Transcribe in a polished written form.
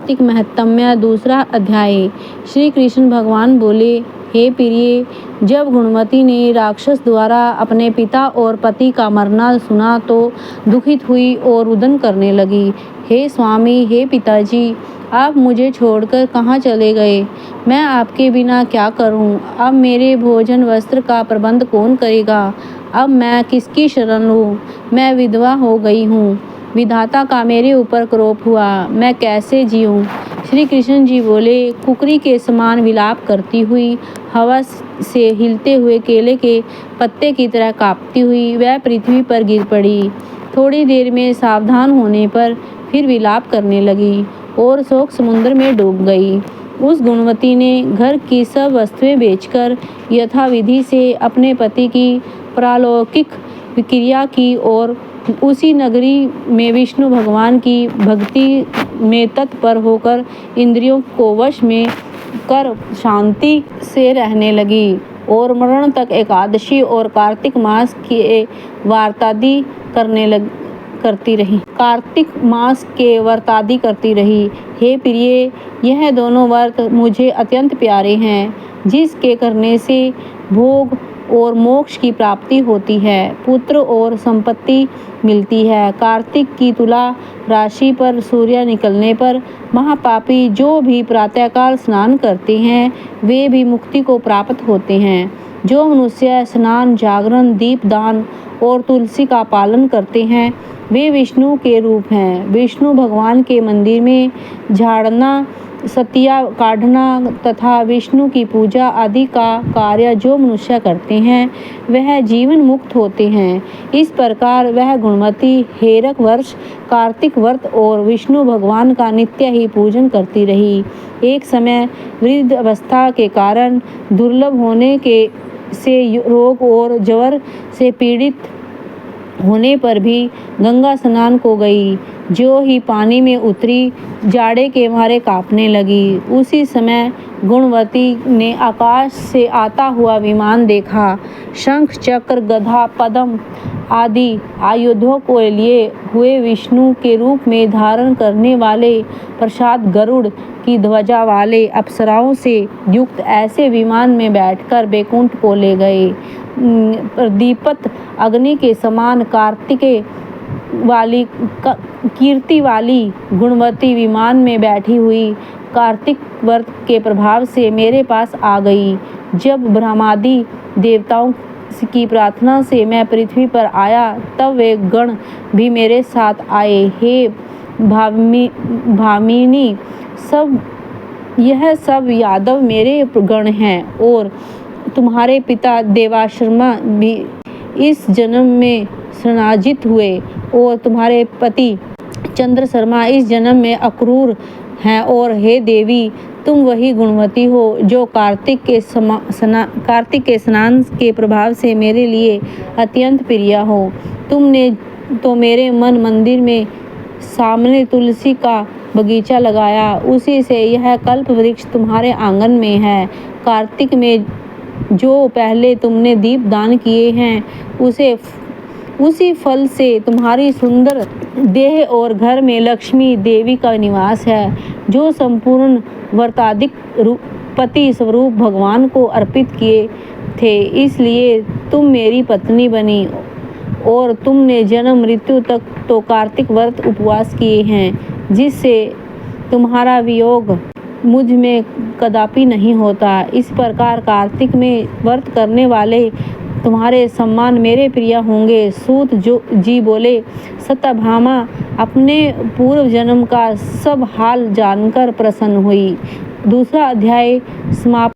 कार्तिक महत्म्य दूसरा अध्याय। श्री कृष्ण भगवान बोले, हे प्रिय, जब गुणवती ने राक्षस द्वारा अपने पिता और पति का मरना सुना तो दुखित हुई और रुदन करने लगी। हे स्वामी, हे पिताजी, आप मुझे छोड़कर कहाँ चले गए? मैं आपके बिना क्या करूं? अब मेरे भोजन वस्त्र का प्रबंध कौन करेगा? अब मैं किसकी शरण लूं? मैं विधवा हो गई हूँ। विधाता का मेरे ऊपर क्रोध हुआ, मैं कैसे जीऊं? श्री कृष्ण जी बोले, कुकरी के समान विलाप करती हुई, हवा से हिलते हुए केले के पत्ते की तरह कांपती हुई वह पृथ्वी पर गिर पड़ी। थोड़ी देर में सावधान होने पर फिर विलाप करने लगी और शोक समुद्र में डूब गई। उस गुणवती ने घर की सब वस्तुएं बेचकर यथाविधि से अपने पति की पारलौकिक क्रिया की और उसी नगरी में विष्णु भगवान की भक्ति में तत्पर होकर इंद्रियों को वश में कर शांति से रहने लगी और मरण तक एकादशी और कार्तिक मास के व्रतादि करती रही। हे प्रिय, यह दोनों व्रत मुझे अत्यंत प्यारे हैं, जिसके करने से भोग और मोक्ष की प्राप्ति होती है, पुत्र और संपत्ति मिलती है। कार्तिक की तुला राशि पर सूर्य निकलने पर महापापी जो भी प्रातःकाल स्नान करते हैं वे भी मुक्ति को प्राप्त होते हैं। जो मनुष्य स्नान, जागरण, दीपदान और तुलसी का पालन करते हैं वे विष्णु के रूप हैं। विष्णु भगवान के मंदिर में झाड़ना, सतिया काढ़ना तथा विष्णु की पूजा आदि का कार्य जो मनुष्य करते हैं वह जीवन मुक्त होते हैं। इस प्रकार वह गुणवती हेरक वर्ष कार्तिक व्रत और विष्णु भगवान का नित्य ही पूजन करती रही। एक समय वृद्ध अवस्था के कारण दुर्लभ होने के से रोग और ज्वर से पीड़ित होने पर भी गंगा स्नान को गई। जो ही पानी में उतरी, जाड़े के मारे कांपने लगी। उसी समय गुणवती ने आकाश से आता हुआ विमान देखा। शंख, चक्र, गदा, पद्म आदि आयुधों को लिए हुए विष्णु के रूप में धारण करने वाले प्रसाद गरुड़ की ध्वजा वाले अप्सराओं से युक्त ऐसे विमान में बैठकर बैकुंठ को ले गए। प्रदीप्त अग्नि के समान कीर्ति वाली गुणवती विमान में बैठी हुई कार्तिक व्रत के प्रभाव से मेरे पास आ गई। जब ब्रह्मादि देवताओं की प्रार्थना से मैं पृथ्वी पर आया तब वे गण भी मेरे साथ आए। हे भामिनी, यह सब यादव मेरे गण हैं और तुम्हारे पिता देवाशर्मा भी इस जन्म में शरणागत हुए और तुम्हारे पति चंद्र शर्मा इस जन्म में अक्रूर हैं। और हे देवी, तुम वही गुणवती हो जो कार्तिक के स्नान के प्रभाव से मेरे लिए अत्यंत प्रिय हो। तुमने तो मेरे मन मंदिर में सामने तुलसी का बगीचा लगाया, उसी से यह कल्प वृक्ष तुम्हारे आंगन में है। कार्तिक में जो पहले तुमने दीप दान किए हैं उसी फल से तुम्हारी सुंदर देह और घर में लक्ष्मी देवी का निवास है, जो संपूर्ण व्रतादिक पति स्वरूप भगवान को अर्पित किए थे। इसलिए तुम मेरी पत्नी बनी और तुमने जन्म मृत्यु तक तो कार्तिक व्रत उपवास किए हैं, जिससे तुम्हारा वियोग मुझ में कदापि नहीं होता। इस प्रकार कार्तिक में व्रत करने वाले तुम्हारे सम्मान मेरे प्रिय होंगे। सूत जी बोले, सत्यभामा अपने पूर्व जन्म का सब हाल जानकर प्रसन्न हुई। दूसरा अध्याय समाप्त।